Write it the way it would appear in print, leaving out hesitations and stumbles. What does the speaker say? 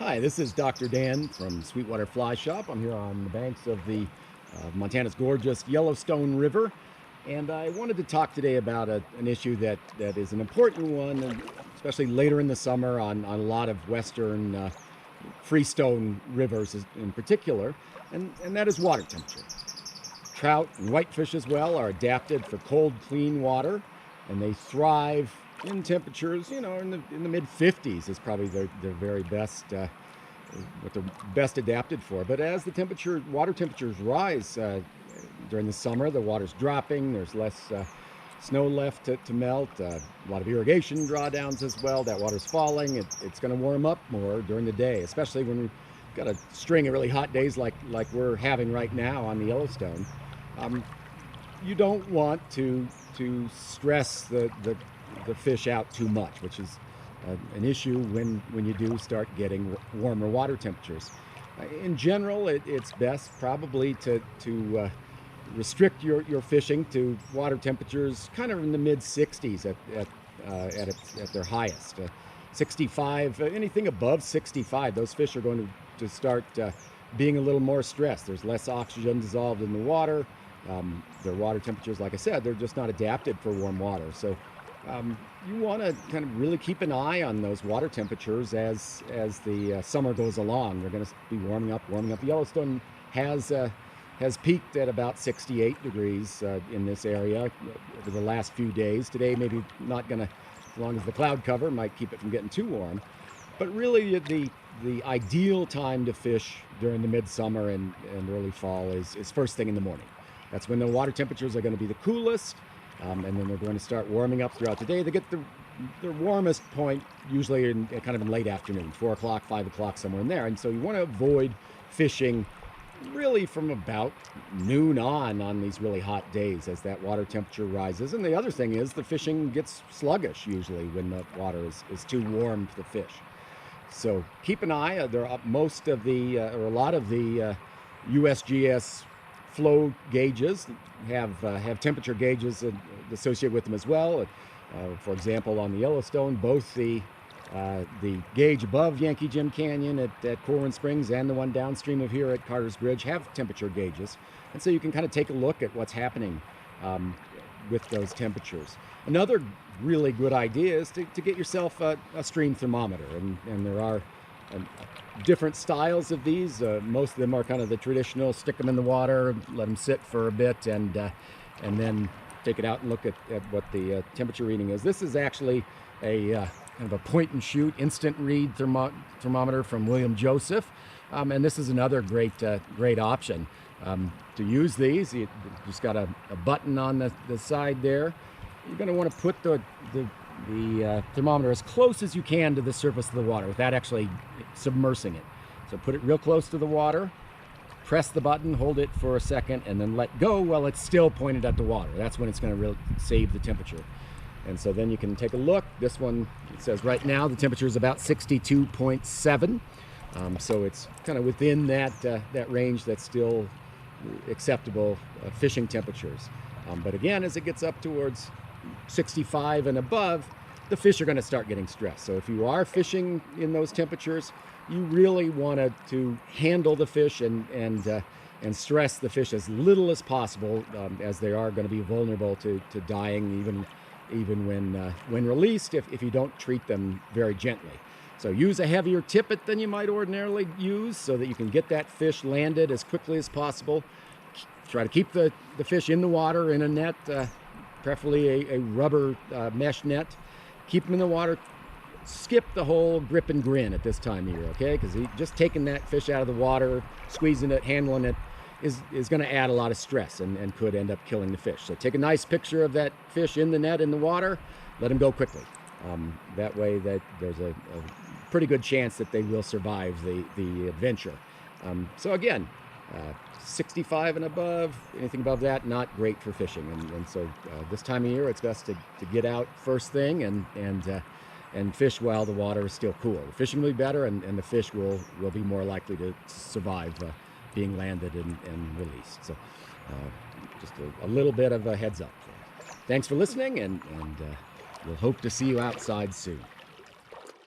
Hi, this is Dr. Dan from Sweetwater Fly Shop. I'm here on the banks of the Montana's gorgeous Yellowstone River, and I wanted to talk today about an issue that is an important one, and especially later in the summer on a lot of western freestone rivers in particular, and that is water temperature. Trout and whitefish as well are adapted for cold, clean water, and they thrive in temperatures, in the mid 50s is probably their very best, what they're best adapted for. But as the water temperatures rise during the summer, the water's dropping, there's less snow left to melt, a lot of irrigation drawdowns as well, that water's falling, it's going to warm up more during the day, especially when we've got a string of really hot days like we're having right now on the Yellowstone. You don't want to stress the fish out too much, which is an issue when you do start getting warmer water temperatures. In general, it's best probably to restrict your fishing to water temperatures kind of in the mid 60s at their highest. 65, anything above 65, those fish are going to start being a little more stressed. There's less oxygen dissolved in the water. Their water temperatures, like I said, they're just not adapted for warm water. So you want to kind of really keep an eye on those water temperatures as the summer goes along. They're going to be warming up. Yellowstone has peaked at about 68 degrees in this area over the last few days. Today, maybe not going to, as long as the cloud cover might keep it from getting too warm. But really, the ideal time to fish during the midsummer and early fall is first thing in the morning. That's when the water temperatures are going to be the coolest. And then they're going to start warming up throughout the day. They get their warmest point usually kind of in late afternoon, 4 o'clock, 5 o'clock, somewhere in there. And so you want to avoid fishing really from about noon on these really hot days as that water temperature rises. And the other thing is the fishing gets sluggish usually when the water is too warm for the fish. So keep an eye. There are a lot of the USGS flow gauges have temperature gauges associated with them as well. For example, on the Yellowstone, both the gauge above Yankee Jim Canyon at Corwin Springs and the one downstream of here at Carter's Bridge have temperature gauges. And so you can kind of take a look at what's happening with those temperatures. Another really good idea is to get yourself a stream thermometer. And there are different styles of these. Most of them are kind of the traditional, stick them in the water, let them sit for a bit, and then take it out and look at what the temperature reading is. This is actually a kind of a point and shoot instant read thermometer from William Joseph, and this is another great option to use these. You just got a button on the side there. You're going to want to put the thermometer as close as you can to the surface of the water without actually submersing it. So put it real close to the water, press the button, hold it for a second, and then let go while it's still pointed at the water. That's when it's going to really save the temperature. And so then you can take a look. This one, it says right now the temperature is about 62.7. So it's kind of within that range that's still acceptable fishing temperatures. But again, as it gets up towards 65 and above, the fish are going to start getting stressed. So if you are fishing in those temperatures, you really want to handle the fish and stress the fish as little as possible, as they are going to be vulnerable to dying even when released if you don't treat them very gently. So use a heavier tippet than you might ordinarily use so that you can get that fish landed as quickly as possible. Try to keep the fish in the water in a net, preferably a rubber mesh net. Keep them in the water. Skip the whole grip and grin at this time of year, okay? Because just taking that fish out of the water, squeezing it, handling it, is going to add a lot of stress and could end up killing the fish. So take a nice picture of that fish in the net in the water. Let them go quickly. That way that there's a pretty good chance that they will survive the adventure. So again, 65 and above, anything above that, not great for fishing. And so this time of year, it's best to get out first thing and fish while the water is still cool. The fishing will be better, and the fish will be more likely to survive being landed and released. So just a little bit of a heads up. Thanks for listening, and we'll hope to see you outside soon.